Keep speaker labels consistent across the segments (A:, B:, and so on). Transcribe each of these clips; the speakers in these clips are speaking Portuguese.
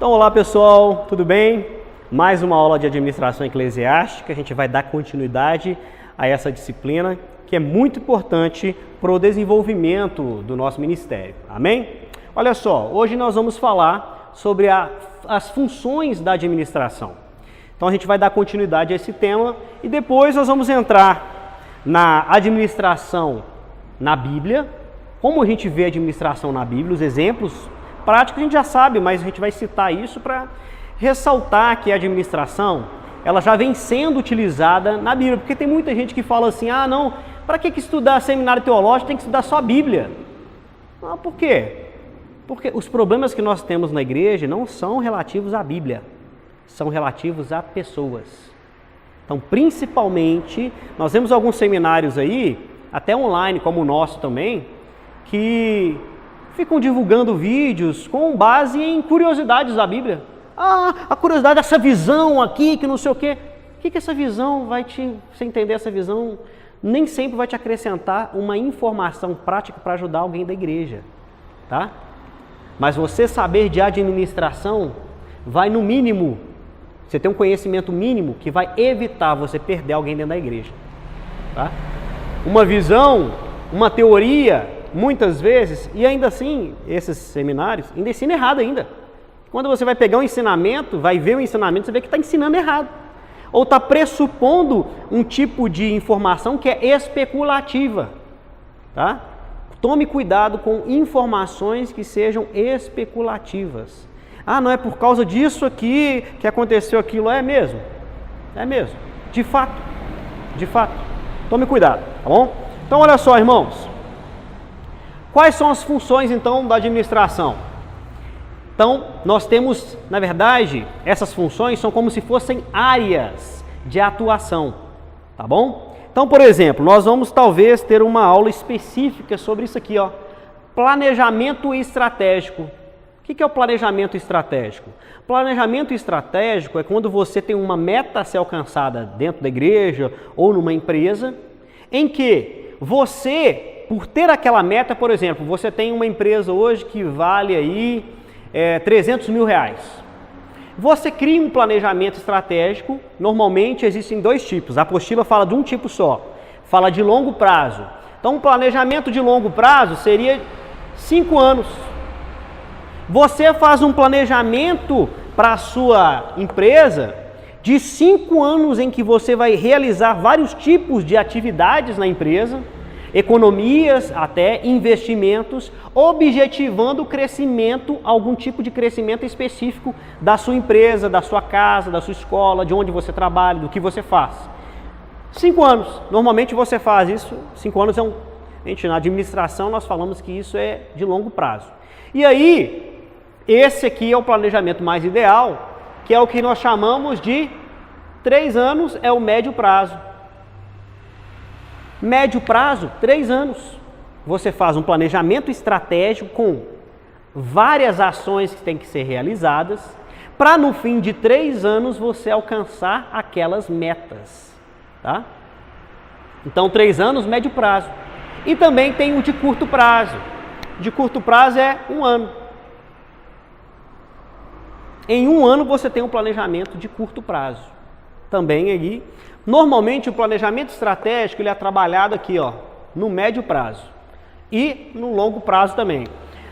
A: Então, olá pessoal, tudo bem? Mais uma aula de administração eclesiástica. A gente vai dar continuidade a essa disciplina que é muito importante para o desenvolvimento do nosso ministério. Amém? Olha só, hoje nós vamos falar sobre as funções da administração. Então a gente vai dar continuidade a esse tema e depois nós vamos entrar na administração na Bíblia, como a gente vê a administração na Bíblia, os exemplos práticos a gente já sabe, mas a gente vai citar isso para ressaltar que a administração ela já vem sendo utilizada na Bíblia, porque tem muita gente que fala assim, não, para que estudar seminário teológico, tem que estudar só a Bíblia. Por quê? Porque os problemas que nós temos na igreja não são relativos à Bíblia, são relativos a pessoas. Então, principalmente, nós temos alguns seminários aí, até online, como o nosso também, que ficam divulgando vídeos com base em curiosidades da Bíblia. A curiosidade dessa visão aqui, que não sei o quê. O que essa visão vai você entender essa visão, nem sempre vai te acrescentar uma informação prática para ajudar alguém da igreja, tá? Mas você saber de administração vai, no mínimo, você tem um conhecimento mínimo que vai evitar você perder alguém dentro da igreja, tá? Uma visão, uma teoria, muitas vezes, e ainda assim, esses seminários ainda ensinam errado ainda. Quando você vai pegar um ensinamento, vai ver o ensinamento, você vê que está ensinando errado. Ou está pressupondo um tipo de informação que é especulativa, tá? Tome cuidado com informações que sejam especulativas. Não é por causa disso aqui que aconteceu aquilo. É mesmo. É mesmo. De fato. De fato. Tome cuidado, tá bom? Então, olha só, irmãos. Quais são as funções, então, da administração? Então, nós temos, na verdade, essas funções são como se fossem áreas de atuação, tá bom? Então, por exemplo, nós vamos talvez ter uma aula específica sobre isso aqui, ó. Planejamento estratégico. O que é o planejamento estratégico? Planejamento estratégico é quando você tem uma meta a ser alcançada dentro da igreja ou numa empresa, em que você, por ter aquela meta, por exemplo, você tem uma empresa hoje que vale aí 300 mil reais. Você cria um planejamento estratégico, normalmente existem dois tipos, a apostila fala de um tipo só, fala de longo prazo. Então, um planejamento de longo prazo seria 5 anos. Você faz um planejamento para a sua empresa de 5 anos em que você vai realizar vários tipos de atividades na empresa, economias, até investimentos, objetivando o crescimento, algum tipo de crescimento específico da sua empresa, da sua casa, da sua escola, de onde você trabalha, do que você faz. 5 anos, normalmente você faz isso, 5 anos na administração nós falamos que isso é de longo prazo. E aí, esse aqui é o planejamento mais ideal, que é o que nós chamamos de 3 anos, é o médio prazo. Médio prazo, 3 anos. Você faz um planejamento estratégico com várias ações que têm que ser realizadas, para no fim de 3 anos você alcançar aquelas metas, tá? Então, 3 anos, médio prazo. E também tem o de curto prazo. De curto prazo é 1 ano. Em 1 ano você tem um planejamento de curto prazo. Também aí, normalmente o planejamento estratégico ele é trabalhado aqui, ó, no médio prazo e no longo prazo também.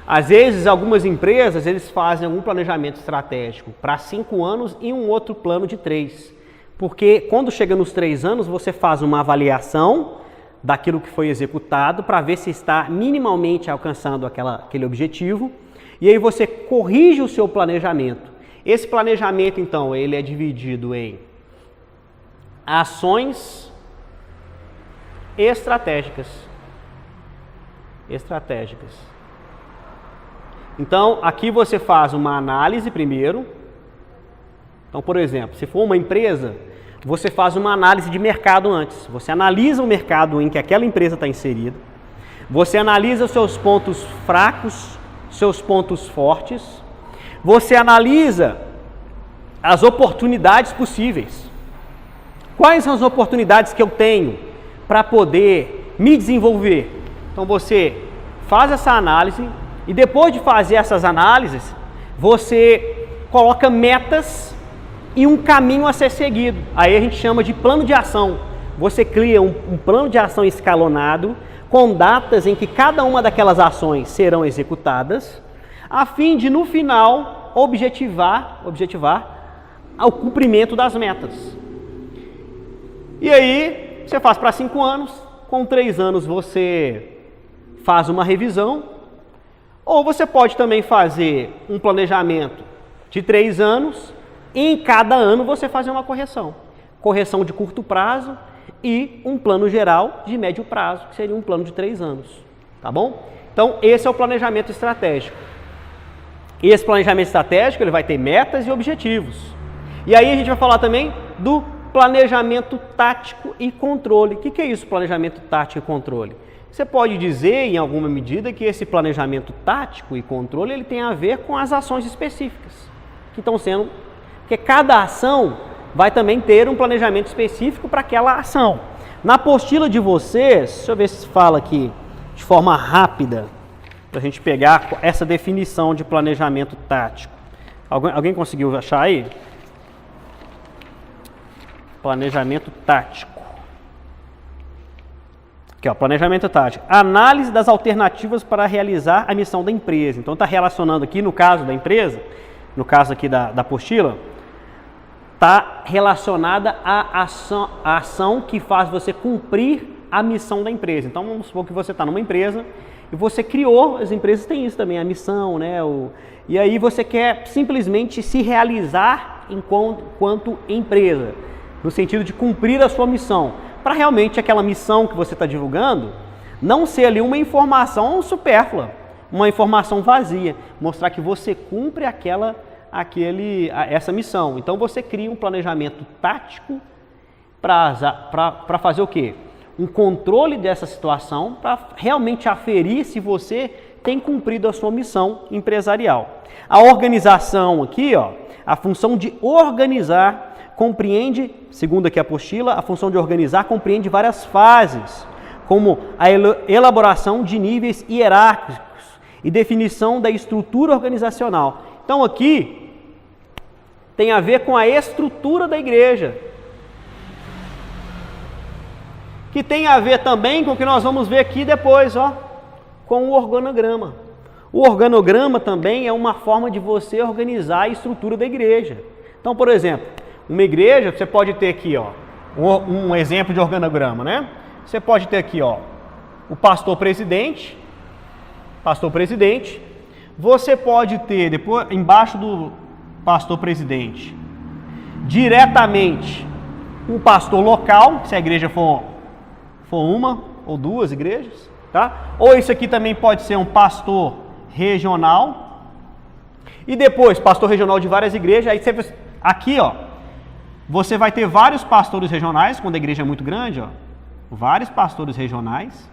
A: Às vezes, algumas empresas eles fazem algum planejamento estratégico para 5 anos e um outro plano de 3. Porque quando chega nos 3 anos, você faz uma avaliação daquilo que foi executado para ver se está minimamente alcançando aquele objetivo. E aí você corrige o seu planejamento. Esse planejamento, então, ele é dividido em ações estratégicas. Então, aqui você faz uma análise primeiro. Então, por exemplo, se for uma empresa, você faz uma análise de mercado antes. Você analisa o mercado em que aquela empresa está inserida. Você analisa os seus pontos fracos, seus pontos fortes. Você analisa as oportunidades possíveis. Quais são as oportunidades que eu tenho para poder me desenvolver? Então você faz essa análise e depois de fazer essas análises, você coloca metas e um caminho a ser seguido. Aí a gente chama de plano de ação. Você cria um plano de ação escalonado, com datas em que cada uma daquelas ações serão executadas, a fim de, no final, objetivar o cumprimento das metas. E aí, você faz para 5 anos, com 3 anos você faz uma revisão, ou você pode também fazer um planejamento de 3 anos, e em cada ano você fazer uma correção. Correção de curto prazo e um plano geral de médio prazo, que seria um plano de 3 anos, tá bom? Então, esse é o planejamento estratégico. E esse planejamento estratégico, ele vai ter metas e objetivos. E aí a gente vai falar também do planejamento tático e controle. O que é isso, planejamento tático e controle? Você pode dizer, em alguma medida, que esse planejamento tático e controle, ele tem a ver com as ações específicas que estão sendo... Porque cada ação vai também ter um planejamento específico para aquela ação. Na apostila de vocês, deixa eu ver se fala aqui de forma rápida, para a gente pegar essa definição de planejamento tático. Alguém conseguiu achar aí? Planejamento tático. Aqui, ó, planejamento tático. Análise das alternativas para realizar a missão da empresa. Então, está relacionando aqui, no caso da empresa, no caso aqui da apostila, está relacionada à ação que faz você cumprir a missão da empresa. Então, vamos supor que você está numa empresa e você criou, as empresas têm isso também, a missão, né? E aí você quer simplesmente se realizar enquanto empresa, no sentido de cumprir a sua missão, para realmente aquela missão que você está divulgando não ser ali uma informação supérflua, uma informação vazia, mostrar que você cumpre essa missão. Então você cria um planejamento tático para fazer o quê? Um controle dessa situação, para realmente aferir se você tem cumprido a sua missão empresarial. A organização aqui, ó, a função de organizar compreende, segundo aqui a apostila, a função de organizar compreende várias fases, como a elaboração de níveis hierárquicos e definição da estrutura organizacional. Então aqui tem a ver com a estrutura da igreja, que tem a ver também com o que nós vamos ver aqui depois, ó, com o organograma. O organograma também é uma forma de você organizar a estrutura da igreja. Então, por exemplo, uma igreja, você pode ter aqui, ó, um exemplo de organograma, né? Você pode ter aqui, ó, o pastor presidente. Você pode ter, depois, embaixo do pastor presidente, diretamente, um pastor local, se a igreja for uma ou duas igrejas, tá? Ou isso aqui também pode ser um pastor regional. E depois, pastor regional de várias igrejas. Aí você, aqui, ó, você vai ter vários pastores regionais, quando a igreja é muito grande, ó, vários pastores regionais.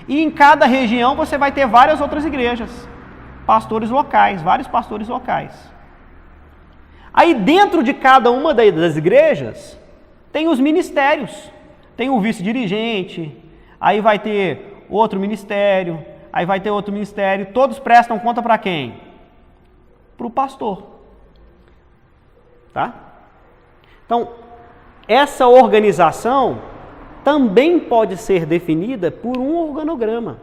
A: E em cada região você vai ter várias outras igrejas, pastores locais, vários pastores locais. Aí dentro de cada uma das igrejas tem os ministérios. Tem o vice-dirigente, aí vai ter outro ministério, aí vai ter outro ministério. Todos prestam conta para quem? Para o pastor. Tá? Então, essa organização também pode ser definida por um organograma.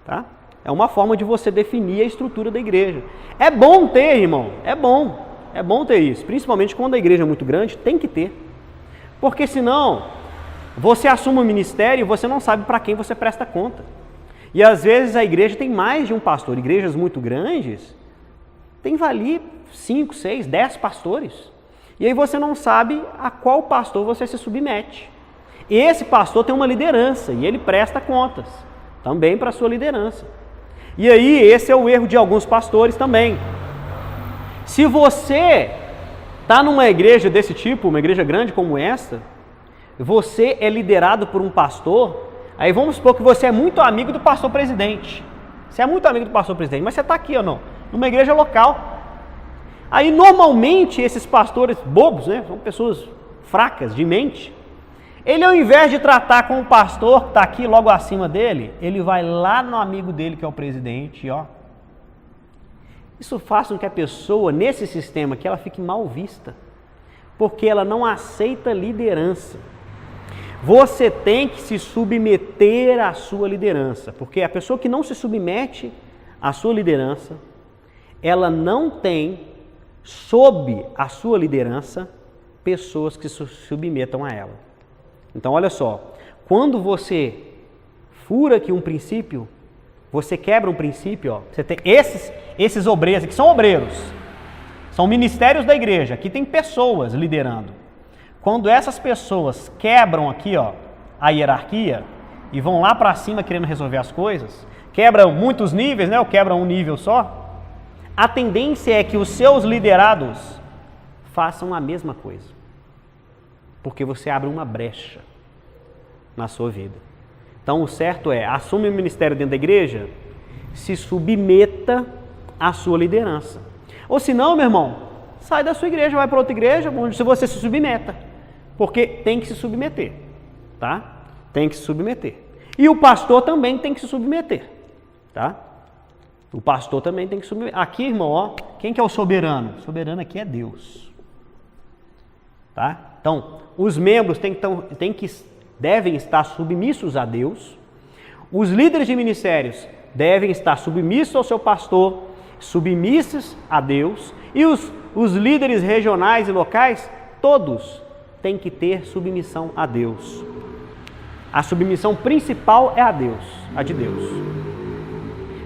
A: Tá? É uma forma de você definir a estrutura da igreja. É bom ter, irmão, é bom ter isso. Principalmente quando a igreja é muito grande, tem que ter. Porque senão, você assume um ministério e você não sabe para quem você presta conta. E às vezes a igreja tem mais de um pastor. Igrejas muito grandes, tem ali 5, 6, 10 pastores. E aí você não sabe a qual pastor você se submete. E esse pastor tem uma liderança e ele presta contas também para a sua liderança. E aí esse é o erro de alguns pastores também. Se você está numa igreja desse tipo, uma igreja grande como essa, você é liderado por um pastor, aí vamos supor que você é muito amigo do pastor presidente. Você é muito amigo do pastor presidente, mas você está aqui ou não? Numa igreja local. Aí normalmente esses pastores bobos, né, são pessoas fracas de mente, ele ao invés de tratar com o pastor que está aqui logo acima dele, ele vai lá no amigo dele que é o presidente, ó, Isso faz com que a pessoa, nesse sistema aqui, ela fique mal vista, porque ela não aceita liderança. Você tem que se submeter à sua liderança, porque a pessoa que não se submete à sua liderança, ela não tem, sob a sua liderança, pessoas que se submetam a ela. Então, olha só, quando você fura aqui um princípio, você quebra um princípio, ó, você tem esses obreiros aqui são obreiros, são ministérios da igreja, aqui tem pessoas liderando. Quando essas pessoas quebram aqui, ó, a hierarquia e vão lá para cima querendo resolver as coisas, quebram muitos níveis, né, ou quebram um nível só, a tendência é que os seus liderados façam a mesma coisa, porque você abre uma brecha na sua vida. Então, o certo é, assume o ministério dentro da igreja, se submeta à sua liderança. Ou se não, meu irmão, sai da sua igreja, vai para outra igreja, onde você se submeta. Porque tem que se submeter, tá? Tem que se submeter. E o pastor também tem que se submeter, tá? O pastor também tem que se submeter. Aqui, irmão, ó, quem que é o soberano? O soberano aqui é Deus, tá? Então, os membros devem estar submissos a Deus, os líderes de ministérios devem estar submissos ao seu pastor, submissos a Deus, e os líderes regionais e locais, todos têm que ter submissão a Deus. A submissão principal é a Deus, a de Deus,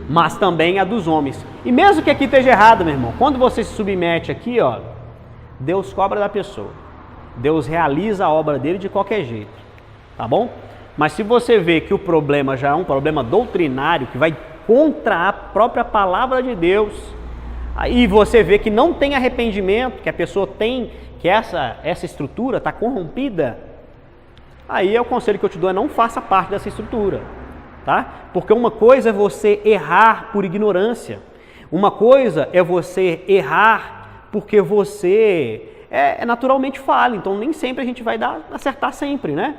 A: mas também a dos homens. E mesmo que aqui esteja errado, meu irmão, quando você se submete aqui, ó, Deus cobra da pessoa, Deus realiza a obra dele de qualquer jeito. Tá bom? Mas se você vê que o problema já é um problema doutrinário, que vai contra a própria palavra de Deus, aí você vê que não tem arrependimento, que a pessoa tem, que essa estrutura está corrompida, aí é o conselho que eu te dou, é não faça parte dessa estrutura, tá? Porque uma coisa é você errar por ignorância, uma coisa é você errar porque você é naturalmente falha, então nem sempre a gente vai acertar sempre, né?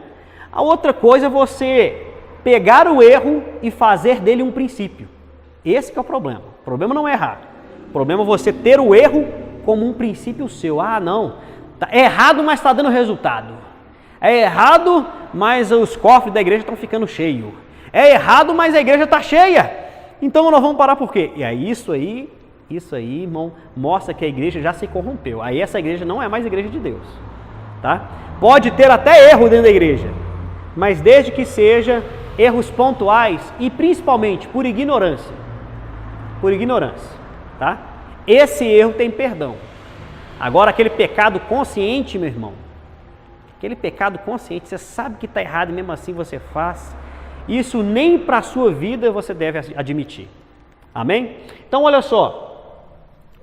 A: A outra coisa é você pegar o erro e fazer dele um princípio. Esse que é o problema. O problema não é errar. O problema é você ter o erro como um princípio seu. Ah, não. É errado, mas está dando resultado. É errado, mas os cofres da igreja estão ficando cheios. É errado, mas a igreja está cheia. Então nós vamos parar por quê? E aí isso aí, irmão, mostra que a igreja já se corrompeu. Aí essa igreja não é mais igreja de Deus. Tá? Pode ter até erro dentro da igreja, mas desde que seja erros pontuais e principalmente por ignorância. Por ignorância, tá? Esse erro tem perdão. Agora aquele pecado consciente, meu irmão, aquele pecado consciente, você sabe que está errado e mesmo assim você faz, isso nem para a sua vida você deve admitir. Amém? Então olha só,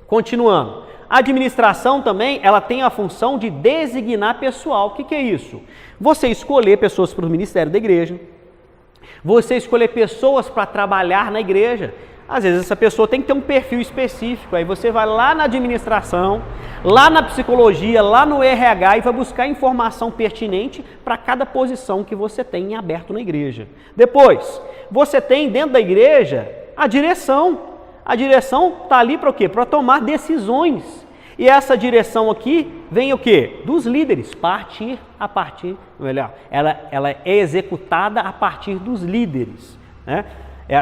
A: continuando. A administração também, ela tem a função de designar pessoal. O que é isso? Você escolher pessoas para o ministério da igreja, você escolher pessoas para trabalhar na igreja. Às vezes essa pessoa tem que ter um perfil específico, aí você vai lá na administração, lá na psicologia, lá no RH e vai buscar informação pertinente para cada posição que você tem em aberto na igreja. Depois, você tem dentro da igreja a direção. A direção está ali para o quê? Para tomar decisões. E essa direção aqui vem o quê? Dos líderes, ela é executada a partir dos líderes, né?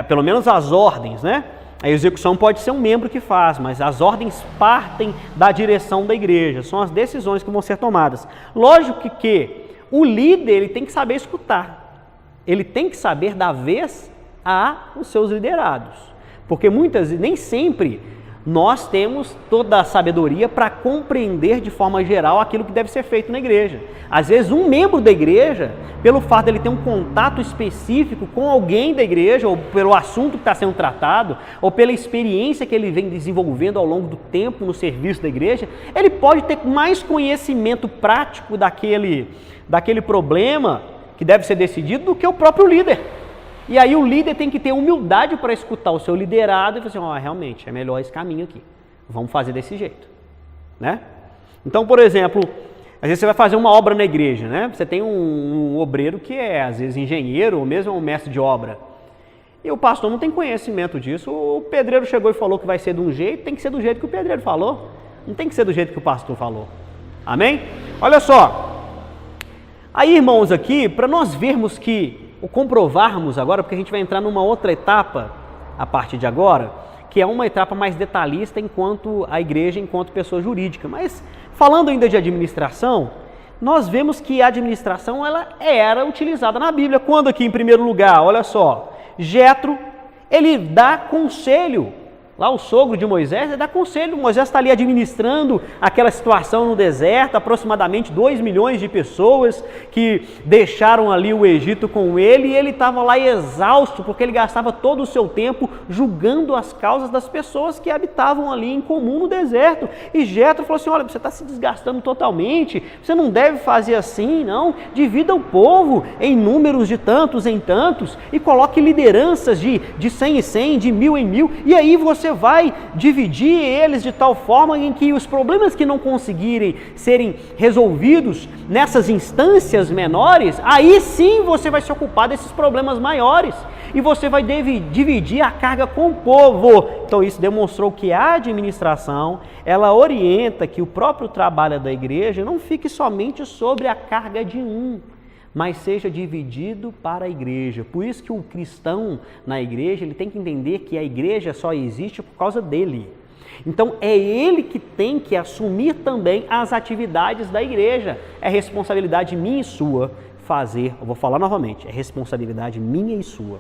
A: Pelo menos as ordens, né? A execução pode ser um membro que faz, mas as ordens partem da direção da igreja, são as decisões que vão ser tomadas. Lógico que o líder ele tem que saber escutar, ele tem que saber dar vez aos seus liderados, porque nem sempre nós temos toda a sabedoria para compreender de forma geral aquilo que deve ser feito na igreja. Às vezes um membro da igreja, pelo fato de ele ter um contato específico com alguém da igreja, ou pelo assunto que está sendo tratado, ou pela experiência que ele vem desenvolvendo ao longo do tempo no serviço da igreja, ele pode ter mais conhecimento prático daquele problema que deve ser decidido do que o próprio líder. E aí o líder tem que ter humildade para escutar o seu liderado e falar assim, realmente, é melhor esse caminho aqui. Vamos fazer desse jeito, né? Então, por exemplo, às vezes você vai fazer uma obra na igreja, né? Você tem um obreiro que é, às vezes, engenheiro ou mesmo um mestre de obra. E o pastor não tem conhecimento disso. O pedreiro chegou e falou que vai ser de um jeito, tem que ser do jeito que o pedreiro falou. Não tem que ser do jeito que o pastor falou. Amém? Olha só. Aí, irmãos, aqui, para nós vermos que, ou comprovarmos agora, porque a gente vai entrar numa outra etapa a partir de agora, que é uma etapa mais detalhista enquanto a igreja, enquanto pessoa jurídica. Mas, falando ainda de administração, nós vemos que a administração ela era utilizada na Bíblia. Quando aqui, em primeiro lugar, olha só, Jetro, ele dá conselho, lá o sogro de Moisés, ele dá conselho, Moisés está ali administrando aquela situação no deserto, aproximadamente 2 milhões de pessoas que deixaram ali o Egito com ele, e ele estava lá exausto, porque ele gastava todo o seu tempo julgando as causas das pessoas que habitavam ali em comum no deserto. E Jetro falou assim, olha, você está se desgastando totalmente, você não deve fazer assim, não, divida o povo em números de tantos em tantos, e coloque lideranças de 100 em 100, de 1000 em 1000, e aí você vai dividir eles de tal forma em que os problemas que não conseguirem serem resolvidos nessas instâncias menores, aí sim você vai se ocupar desses problemas maiores e você vai dividir a carga com o povo. Então isso demonstrou que a administração, ela orienta que o próprio trabalho da igreja não fique somente sobre a carga de um, mas seja dividido para a igreja. Por isso que o cristão na igreja, ele tem que entender que a igreja só existe por causa dele. Então é ele que tem que assumir também as atividades da igreja. É responsabilidade minha e sua fazer, eu vou falar novamente, é responsabilidade minha e sua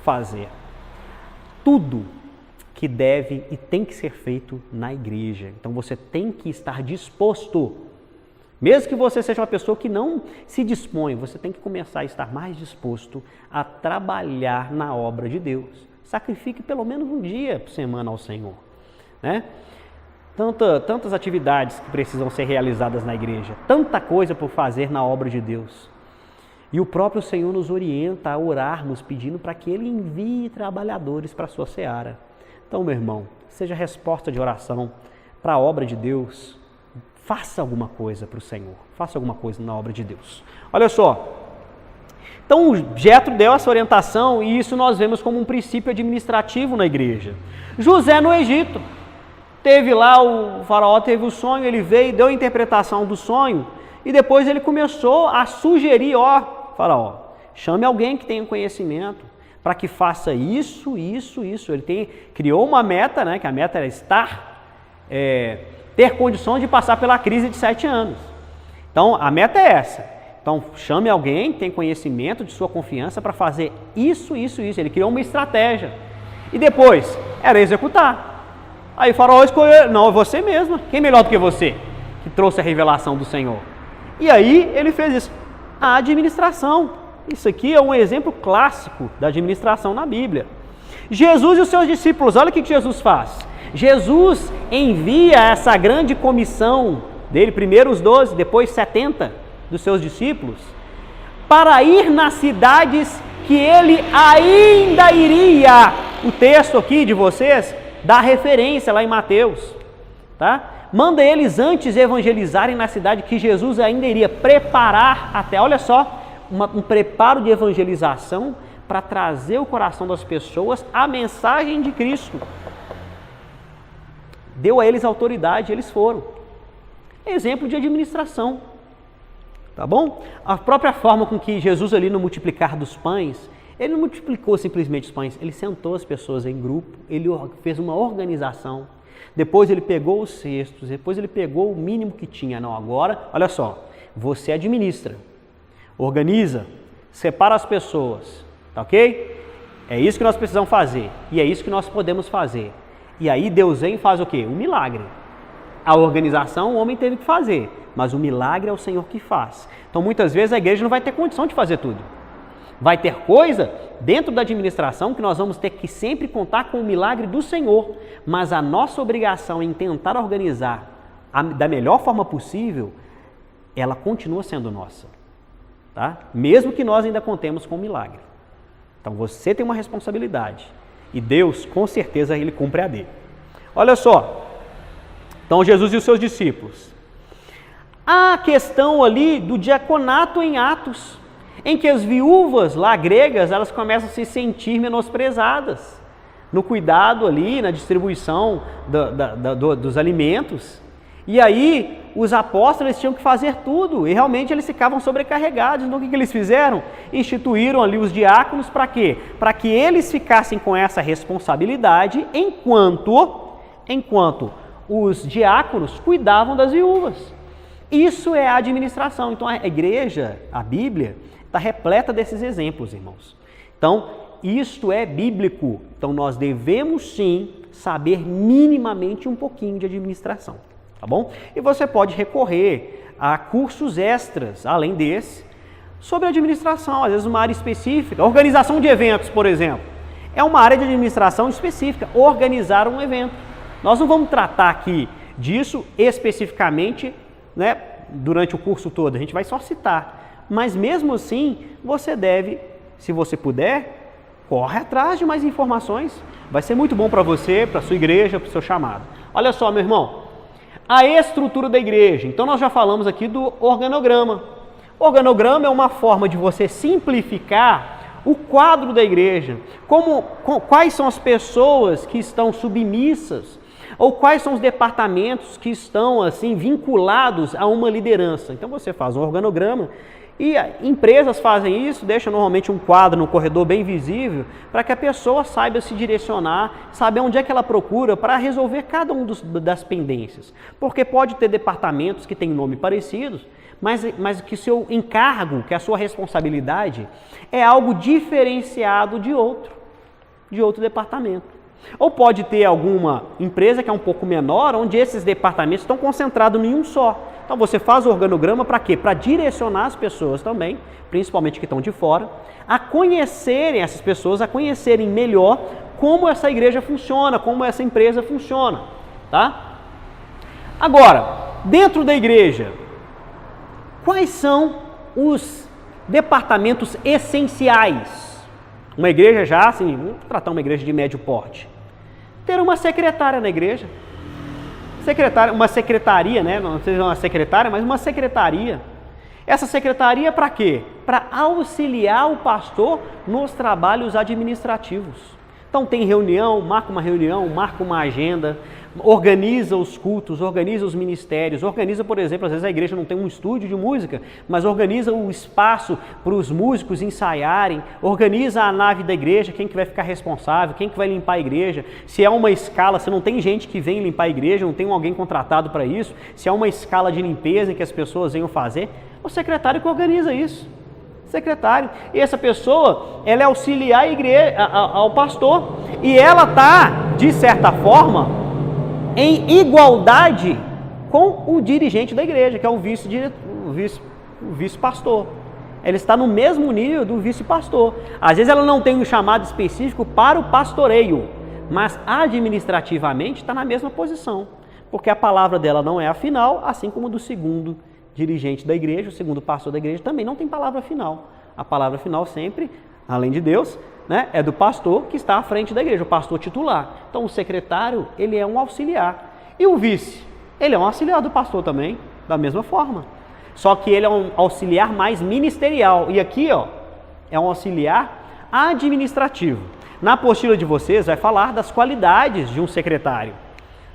A: fazer tudo que deve e tem que ser feito na igreja. Então você tem que estar disposto. Mesmo que você seja uma pessoa que não se dispõe, você tem que começar a estar mais disposto a trabalhar na obra de Deus. Sacrifique pelo menos um dia por semana ao Senhor, né? Tantas atividades que precisam ser realizadas na igreja, tanta coisa por fazer na obra de Deus. E o próprio Senhor nos orienta a orarmos pedindo para que Ele envie trabalhadores para a sua seara. Então, meu irmão, seja resposta de oração para a obra de Deus. Faça alguma coisa para o Senhor, faça alguma coisa na obra de Deus. Olha só, então Jetro deu essa orientação e isso nós vemos como um princípio administrativo na igreja. José no Egito, teve lá, o faraó teve o sonho, ele veio, deu a interpretação do sonho e depois ele começou a sugerir, ó, faraó, chame alguém que tenha conhecimento para que faça isso. Ele criou uma meta, né, que a meta era ter condições de passar pela crise de 7 anos. Então, a meta é essa. Então, chame alguém que tem conhecimento de sua confiança para fazer isso. Ele criou uma estratégia. E depois, era executar. Aí o faraó escolheu, não, é você mesma. Quem melhor do que você que trouxe a revelação do Senhor? E aí, ele fez isso. A administração. Isso aqui é um exemplo clássico da administração na Bíblia. Jesus e os seus discípulos, olha o que Jesus faz. Jesus envia essa grande comissão dele, primeiro os 12, depois 70 dos seus discípulos, para ir nas cidades que ele ainda iria. O texto aqui de vocês dá referência lá em Mateus, tá? Manda eles antes evangelizarem na cidade que Jesus ainda iria preparar até, olha só, um preparo de evangelização para trazer o coração das pessoas a mensagem de Cristo. Deu a eles autoridade, eles foram. Exemplo de administração, tá bom? A própria forma com que Jesus ali no multiplicar dos pães, ele não multiplicou simplesmente os pães, ele sentou as pessoas em grupo, ele fez uma organização, depois ele pegou os cestos, depois ele pegou o mínimo que tinha. Não, agora, olha só, você administra, organiza, separa as pessoas, tá ok? É isso que nós precisamos fazer e é isso que nós podemos fazer. E aí Deus vem e faz o quê? Um milagre. A organização o homem teve que fazer, mas o milagre é o Senhor que faz. Então muitas vezes a igreja não vai ter condição de fazer tudo. Vai ter coisa dentro da administração que nós vamos ter que sempre contar com o milagre do Senhor, mas a nossa obrigação em tentar organizar da melhor forma possível, ela continua sendo nossa, tá? Mesmo que nós ainda contemos com o milagre. Então você tem uma responsabilidade. E Deus, com certeza, Ele cumpre a dele. Olha só. Então, Jesus e os seus discípulos. A questão ali do diaconato em Atos. em que as viúvas lá gregas, elas começam a se sentir menosprezadas no cuidado ali, na distribuição dos alimentos. E aí os apóstolos tinham que fazer tudo e realmente eles ficavam sobrecarregados. Então o que eles fizeram? Instituíram ali os diáconos para quê? Para que eles ficassem com essa responsabilidade enquanto os diáconos cuidavam das viúvas. Isso é a administração. Então a igreja, a Bíblia, está repleta desses exemplos, irmãos. Então, isto é bíblico. Então, nós devemos sim saber minimamente um pouquinho de administração, tá bom? E você pode recorrer a cursos extras, além desse, sobre administração, às vezes uma área específica. Organização de eventos, por exemplo, é uma área de administração específica, organizar um evento. Nós não vamos tratar aqui disso especificamente, né, durante o curso todo, a gente vai só citar. Mas mesmo assim, você deve, se você puder, corre atrás de mais informações. Vai ser muito bom para você, para a sua igreja, para o seu chamado. Olha só, meu irmão, a estrutura da igreja. Então nós já falamos aqui do organograma. O organograma é uma forma de você simplificar o quadro da igreja. Quais são as pessoas que estão submissas, ou quais são os departamentos que estão assim vinculados a uma liderança. Então você faz um organograma e empresas fazem isso, deixam normalmente um quadro no corredor bem visível para que a pessoa saiba se direcionar, saber onde é que ela procura para resolver cada um das pendências. Porque pode ter departamentos que têm nome parecidos, mas que seu encargo, que a sua responsabilidade é algo diferenciado de outro departamento. Ou pode ter alguma empresa que é um pouco menor, onde esses departamentos estão concentrados em um só. Então você faz o organograma para quê? Para direcionar as pessoas também, principalmente que estão de fora, a conhecerem essas pessoas, a conhecerem melhor como essa igreja funciona, como essa empresa funciona, tá? Agora, dentro da igreja, quais são os departamentos essenciais? Uma igreja já, assim, vamos tratar uma igreja de médio porte. Ter uma secretária na igreja. Uma secretaria, né? Não sei se é uma secretária, mas uma secretaria. Essa secretaria para quê? Para auxiliar o pastor nos trabalhos administrativos. Então tem reunião, marca uma agenda, organiza os cultos, organiza os ministérios, organiza, por exemplo, às vezes a igreja não tem um estúdio de música, mas organiza o espaço para os músicos ensaiarem, organiza a nave da igreja, quem que vai ficar responsável, quem que vai limpar a igreja, se é uma escala, se não tem gente que vem limpar a igreja, não tem alguém contratado para isso, se é uma escala de limpeza que as pessoas venham fazer, é o secretário que organiza isso. Secretário. E essa pessoa, ela é auxiliar a igreja, ao pastor, e ela está, de certa forma, em igualdade com o dirigente da igreja, que é o vice-pastor. Ela está no mesmo nível do vice-pastor. Às vezes ela não tem um chamado específico para o pastoreio, mas administrativamente está na mesma posição, porque a palavra dela não é a final, assim como do segundo dirigente da igreja, o segundo pastor da igreja também não tem palavra final. A palavra final sempre, além de Deus, né, é do pastor que está à frente da igreja, o pastor titular. Então o secretário, ele é um auxiliar. E o vice? Ele é um auxiliar do pastor também, da mesma forma. Só que ele é um auxiliar mais ministerial. E aqui, ó, é um auxiliar administrativo. Na apostila de vocês vai falar das qualidades de um secretário,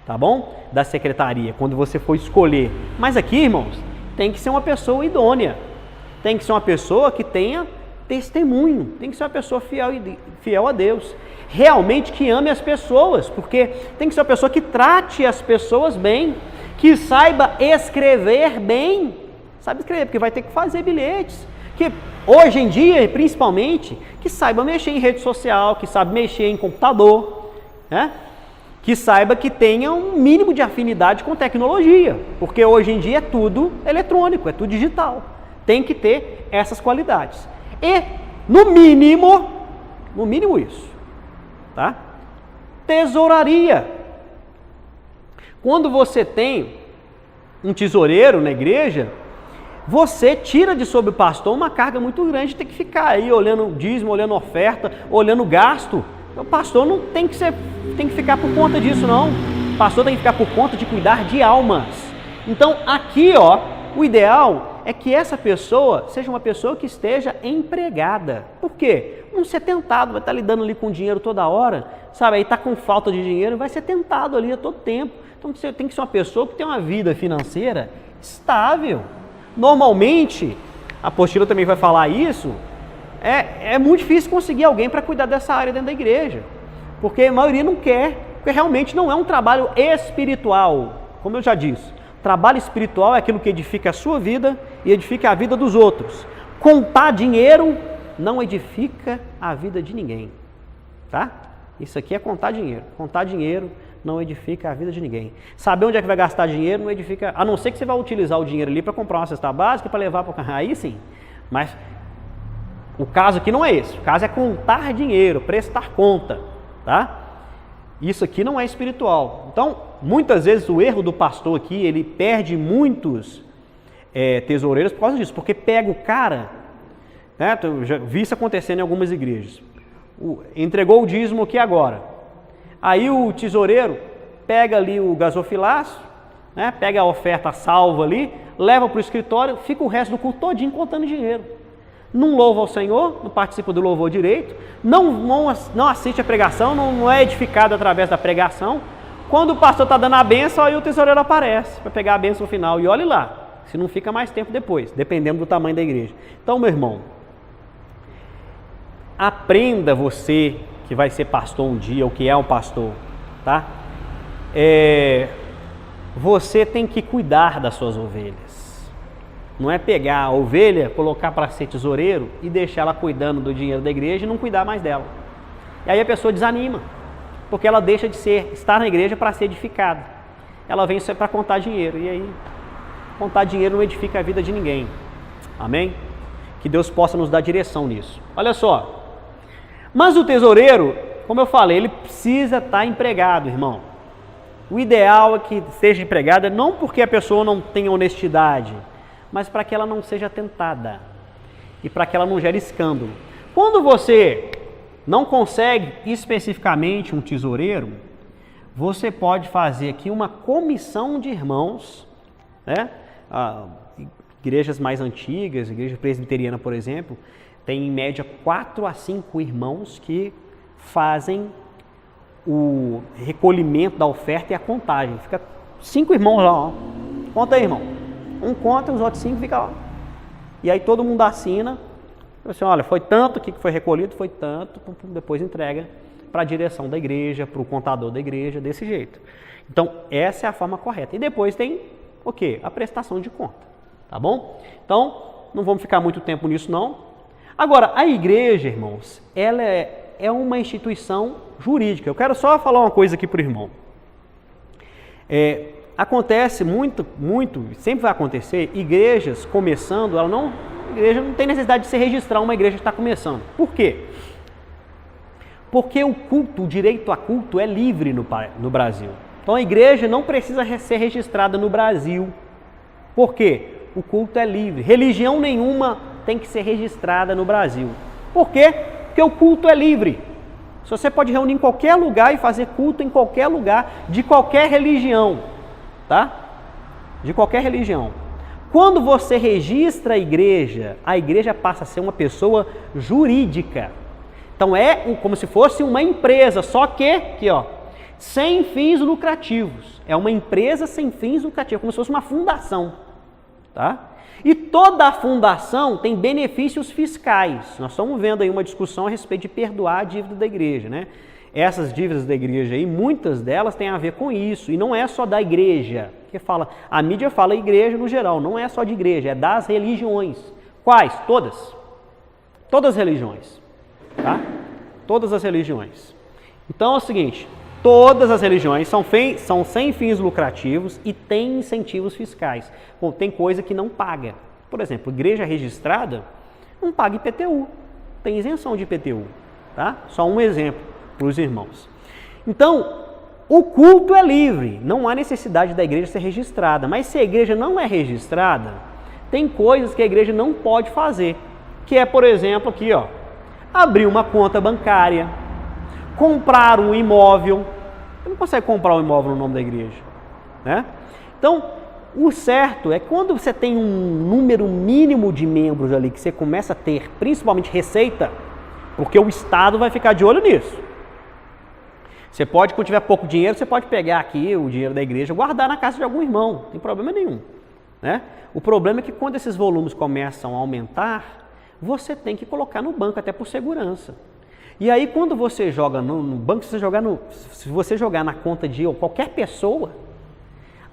A: tá bom? Da secretaria, quando você for escolher. Mas aqui, irmãos, tem que ser uma pessoa idônea, tem que ser uma pessoa que tenha testemunho, tem que ser uma pessoa fiel a Deus, realmente que ame as pessoas, porque tem que ser uma pessoa que trate as pessoas bem, que saiba escrever bem, sabe escrever, porque vai ter que fazer bilhetes, que hoje em dia, principalmente, que saiba mexer em rede social, que saiba mexer em computador, né? Que saiba que tenha um mínimo de afinidade com tecnologia, porque hoje em dia é tudo eletrônico, é tudo digital. Tem que ter essas qualidades. E, no mínimo isso, tá? Tesouraria. Quando você tem um tesoureiro na igreja, você tira de sobre o pastor uma carga muito grande de ter que ficar aí olhando dízimo, olhando oferta, olhando gasto. O pastor não tem que ficar por conta disso, não. O pastor tem que ficar por conta de cuidar de almas. Então, aqui, ó, o ideal é que essa pessoa seja uma pessoa que esteja empregada. Por quê? Não ser tentado, vai estar lidando ali com dinheiro toda hora, sabe? Aí está com falta de dinheiro, vai ser tentado ali a todo tempo. Então você tem que ser uma pessoa que tem uma vida financeira estável. Normalmente, a apostila também vai falar isso, é muito difícil conseguir alguém para cuidar dessa área dentro da igreja. Porque a maioria não quer, porque realmente não é um trabalho espiritual, como eu já disse. Trabalho espiritual é aquilo que edifica a sua vida e edifica a vida dos outros. Contar dinheiro não edifica a vida de ninguém, tá? Isso aqui é contar dinheiro. Contar dinheiro não edifica a vida de ninguém. Saber onde é que vai gastar dinheiro não edifica, a não ser que você vai utilizar o dinheiro ali para comprar uma cesta básica, para levar para o carro, aí sim. Mas o caso aqui não é esse. O caso é contar dinheiro, prestar conta, tá? Isso aqui não é espiritual. Então, muitas vezes o erro do pastor aqui, ele perde muitos tesoureiros por causa disso, porque pega o cara, né? Eu já vi isso acontecendo em algumas igrejas. Entregou o dízimo aqui agora. Aí o tesoureiro pega ali o gasofilaço, né? Pega a oferta salva ali, leva para o escritório, fica o resto do culto todinho contando dinheiro. Não louva ao Senhor, não participa do louvor direito, não assiste a pregação, não é edificado através da pregação. Quando o pastor está dando a bênção, aí o tesoureiro aparece para pegar a bênção final. E olhe lá, se não fica mais tempo depois, dependendo do tamanho da igreja. Então, meu irmão, aprenda você que vai ser pastor um dia, ou que é um pastor, tá? Você tem que cuidar das suas ovelhas. Não é pegar a ovelha, colocar para ser tesoureiro e deixar ela cuidando do dinheiro da igreja e não cuidar mais dela. E aí a pessoa desanima, porque ela deixa de estar na igreja para ser edificada. Ela vem só para contar dinheiro, e aí contar dinheiro não edifica a vida de ninguém. Amém? Que Deus possa nos dar direção nisso. Olha só, mas o tesoureiro, como eu falei, ele precisa estar empregado, irmão. O ideal é que seja empregado, não porque a pessoa não tenha honestidade, mas para que ela não seja tentada e para que ela não gere escândalo. Quando você não consegue especificamente um tesoureiro, você pode fazer aqui uma comissão de irmãos, né? Igrejas mais antigas, igreja presbiteriana, por exemplo, tem em média 4 a 5 irmãos que fazem o recolhimento da oferta e a contagem. Fica 5 irmãos lá, ó. Conta aí, irmão. Um conta, os outros 5 ficam lá. E aí todo mundo assina. Assim, olha, foi tanto que foi recolhido, foi tanto, depois entrega para a direção da igreja, para o contador da igreja, desse jeito. Então, essa é a forma correta. E depois tem o quê? A prestação de conta, tá bom? Então, não vamos ficar muito tempo nisso não. Agora, a igreja, irmãos, ela é uma instituição jurídica. Eu quero só falar uma coisa aqui para o irmão. Acontece muito, sempre vai acontecer, igrejas começando, a igreja não tem necessidade de se registrar uma igreja que está começando. Por quê? Porque o direito a culto é livre no Brasil. Então a igreja não precisa ser registrada no Brasil. Por quê? O culto é livre. Religião nenhuma tem que ser registrada no Brasil. Por quê? Porque o culto é livre. Você pode reunir em qualquer lugar e fazer culto em qualquer lugar, de qualquer religião, tá? De qualquer religião. Quando você registra a igreja passa a ser uma pessoa jurídica. Então é como se fosse uma empresa, só que, aqui ó, sem fins lucrativos. É uma empresa sem fins lucrativos, como se fosse uma fundação, tá? E toda a fundação tem benefícios fiscais. Nós estamos vendo aí uma discussão a respeito de perdoar a dívida da igreja, né? Essas dívidas da igreja aí, muitas delas têm a ver com isso, e não é só da igreja, que a mídia fala igreja no geral, não é só de igreja, é das religiões. Quais? Todas. Todas as religiões, tá? Todas as religiões. Então é o seguinte, todas as religiões são sem fins lucrativos e têm incentivos fiscais. Bom, tem coisa que não paga. Por exemplo, igreja registrada não paga IPTU, tem isenção de IPTU, tá? Só um exemplo para os irmãos. Então, o culto é livre, não há necessidade da igreja ser registrada, mas se a igreja não é registrada, tem coisas que a igreja não pode fazer, que é, por exemplo, aqui, ó, abrir uma conta bancária, comprar um imóvel. Você não consegue comprar um imóvel no nome da igreja, né? Então, O certo é quando você tem um número mínimo de membros ali, que você começa a ter principalmente receita, porque o Estado vai ficar de olho nisso. Você pode, quando tiver pouco dinheiro, você pode pegar aqui o dinheiro da igreja e guardar na casa de algum irmão, não tem problema nenhum. Né? O problema é que quando esses volumes começam a aumentar, você tem que colocar no banco até por segurança. E aí quando você joga no banco, se você jogar na conta de qualquer pessoa,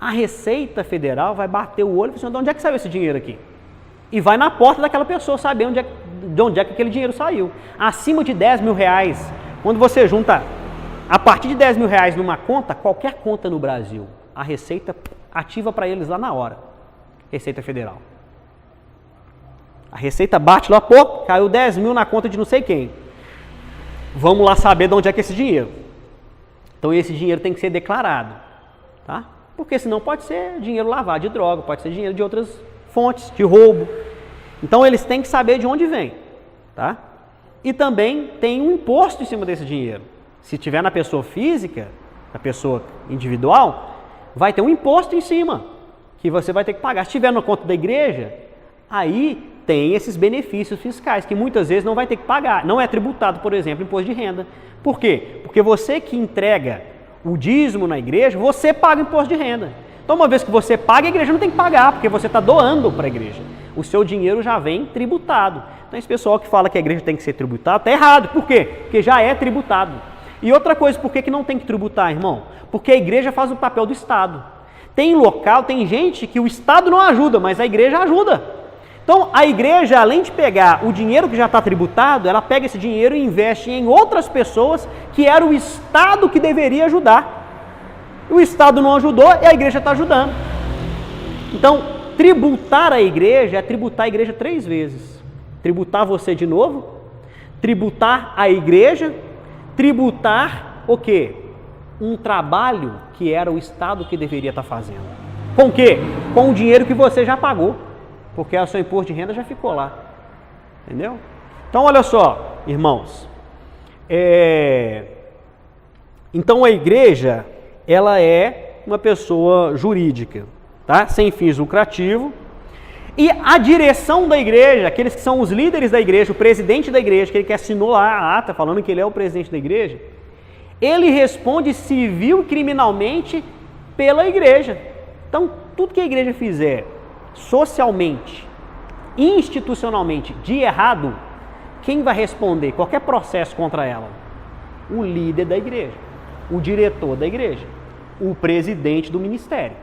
A: a Receita Federal vai bater o olho e falar assim, de onde é que saiu esse dinheiro aqui? E vai na porta daquela pessoa saber de onde é que aquele dinheiro saiu. Acima de 10 mil reais, quando você junta a partir de 10 mil reais numa conta, qualquer conta no Brasil, a Receita ativa para eles lá na hora. Receita Federal. A Receita bate lá, pô, caiu 10 mil na conta de não sei quem. Vamos lá saber de onde é que é esse dinheiro. Então esse dinheiro tem que ser declarado, tá? Porque senão pode ser dinheiro lavado de droga, pode ser dinheiro de outras fontes, de roubo. Então eles têm que saber de onde vem, tá? E também tem um imposto em cima desse dinheiro. Se tiver na pessoa física, na pessoa individual, vai ter um imposto em cima, que você vai ter que pagar. Se tiver na conta da igreja, aí tem esses benefícios fiscais, que muitas vezes não vai ter que pagar. Não é tributado, por exemplo, imposto de renda. Por quê? Porque você que entrega o dízimo na igreja, você paga imposto de renda. Então, uma vez que você paga, a igreja não tem que pagar, porque você está doando para a igreja. O seu dinheiro já vem tributado. Então, esse pessoal que fala que a igreja tem que ser tributada, está errado. Por quê? Porque já é tributado. E outra coisa, por que não tem que tributar, irmão? Porque a igreja faz o papel do Estado. Tem local, tem gente que o Estado não ajuda, mas a igreja ajuda. Então, a igreja, além de pegar o dinheiro que já está tributado, ela pega esse dinheiro e investe em outras pessoas que era o Estado que deveria ajudar. O Estado não ajudou e a igreja está ajudando. Então, tributar a igreja é tributar a igreja 3 vezes. Tributar você de novo, tributar a igreja, tributar o quê? Um trabalho que era o Estado que deveria estar fazendo. Com o quê? Com o dinheiro que você já pagou. Porque o seu imposto de renda já ficou lá. Entendeu? Então, olha só, irmãos. Então, a igreja, ela é uma pessoa jurídica, tá? Sem fins lucrativos. E a direção da igreja, aqueles que são os líderes da igreja, o presidente da igreja, aquele que assinou lá a ata falando que ele é o presidente da igreja, ele responde civil e criminalmente pela igreja. Então, tudo que a igreja fizer socialmente, institucionalmente, de errado, quem vai responder qualquer processo contra ela? O líder da igreja, o diretor da igreja, o presidente do ministério,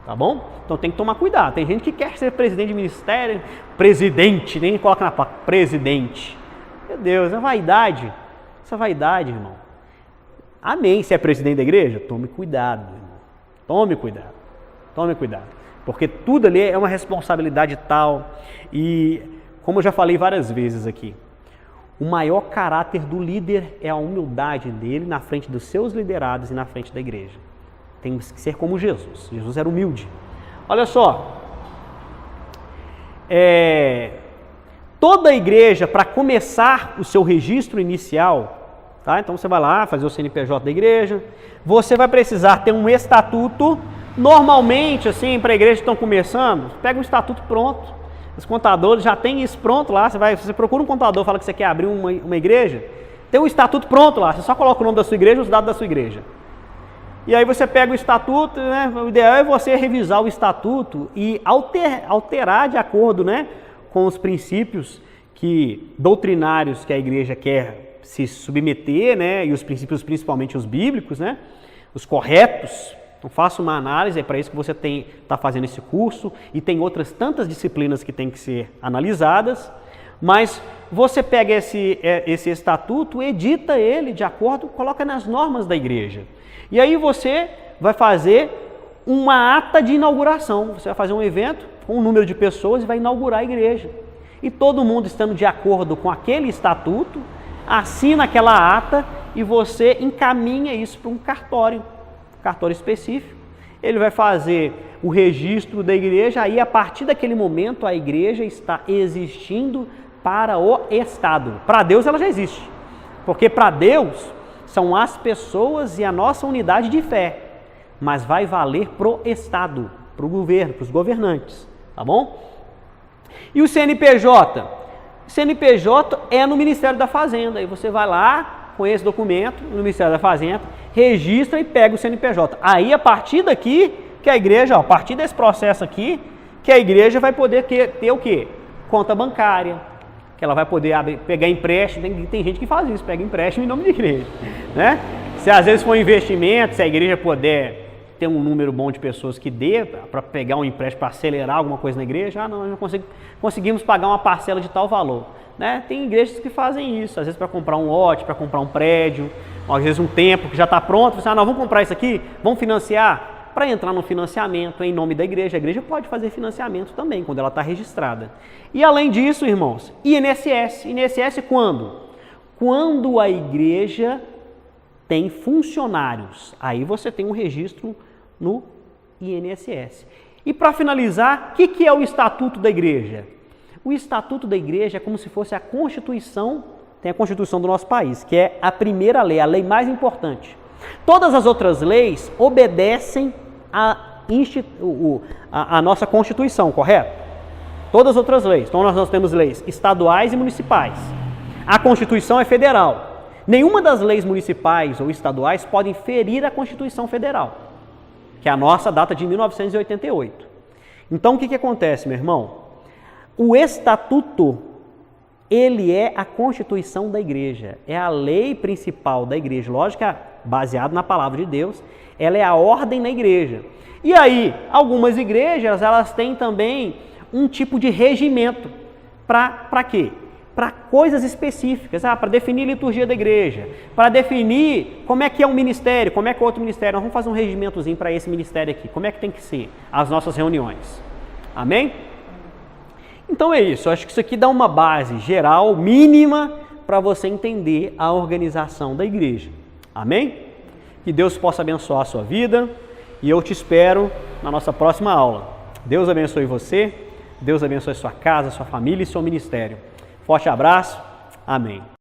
A: tá bom? Então tem que tomar cuidado. Tem gente que quer ser presidente de ministério, presidente, nem coloca na placa, presidente. Meu Deus, é vaidade. Essa vaidade, irmão. Amém. Se é presidente da igreja, tome cuidado, irmão. Tome cuidado. Tome cuidado. Porque tudo ali é uma responsabilidade tal. E, como eu já falei várias vezes aqui, o maior caráter do líder é a humildade dele na frente dos seus liderados e na frente da igreja. Tem que ser como Jesus. Jesus era humilde. Olha só. Toda igreja, para começar o seu registro inicial, tá? Então você vai lá fazer o CNPJ da igreja, você vai precisar ter um estatuto. Normalmente, assim, para a igreja que estão começando, pega um estatuto pronto. Os contadores já têm isso pronto lá. Você procura um contador, fala que você quer abrir uma igreja, tem um estatuto pronto lá. Você só coloca o nome da sua igreja e os dados da sua igreja. E aí você pega o estatuto, né? O ideal é você revisar o estatuto e alterar de acordo, né, com os princípios doutrinários que a igreja quer se submeter, né? E os princípios, principalmente os bíblicos, né? Os corretos. Então faça uma análise, é para isso que você está fazendo esse curso, e tem outras tantas disciplinas que têm que ser analisadas, mas você pega esse estatuto, edita ele de acordo, coloca nas normas da igreja. E aí você vai fazer uma ata de inauguração, você vai fazer um evento com um número de pessoas e vai inaugurar a igreja. E todo mundo estando de acordo com aquele estatuto, assina aquela ata e você encaminha isso para um cartório específico. Ele vai fazer o registro da igreja, aí a partir daquele momento a igreja está existindo para o Estado. Para Deus ela já existe, porque para Deus são as pessoas e a nossa unidade de fé, mas vai valer pro Estado. para o governo, para os governantes, tá bom? E o CNPJ? O CNPJ é no Ministério da Fazenda, aí você vai lá com esse documento no Ministério da Fazenda, registra e pega o CNPJ. Aí, a partir daqui, que a igreja, ó, a partir desse processo aqui, que a igreja vai poder ter o quê? Conta bancária, que ela vai poder pegar empréstimo, tem gente que faz isso, pega empréstimo em nome de igreja, né? Se às vezes for investimento, se a igreja puder ter um número bom de pessoas que dê para pegar um empréstimo para acelerar alguma coisa na igreja, não, nós conseguimos pagar uma parcela de tal valor, né? Tem igrejas que fazem isso, às vezes para comprar um lote, para comprar um prédio, às vezes um templo que já está pronto, você, não, vamos comprar isso aqui, vamos financiar. Para entrar no financiamento em nome da igreja, a igreja pode fazer financiamento também, quando ela está registrada. E além disso, irmãos, INSS. INSS quando? Quando a igreja tem funcionários. Aí você tem um registro no INSS. E para finalizar, o que é o Estatuto da Igreja? O Estatuto da Igreja é como se fosse a Constituição, tem a Constituição do nosso país, que é a primeira lei, a lei mais importante. Todas as outras leis obedecem a nossa Constituição, correto? Todas as outras leis. Então nós temos leis estaduais e municipais. A Constituição é federal. Nenhuma das leis municipais ou estaduais podem ferir a Constituição Federal, que é a nossa data de 1988. Então o que acontece, meu irmão? O Estatuto, ele é a Constituição da igreja, é a lei principal da igreja, lógico, baseado na palavra de Deus, ela é a ordem na igreja. E aí, algumas igrejas, elas têm também um tipo de regimento. Para quê? Para coisas específicas, para definir a liturgia da igreja, para definir como é que é um ministério, como é que é outro ministério. Nós vamos fazer um regimentozinho para esse ministério aqui, como é que tem que ser as nossas reuniões. Amém? Então é isso, eu acho que isso aqui dá uma base geral, mínima, para você entender a organização da igreja. Amém? Que Deus possa abençoar a sua vida e eu te espero na nossa próxima aula. Deus abençoe você, Deus abençoe sua casa, sua família e seu ministério. Forte abraço, amém.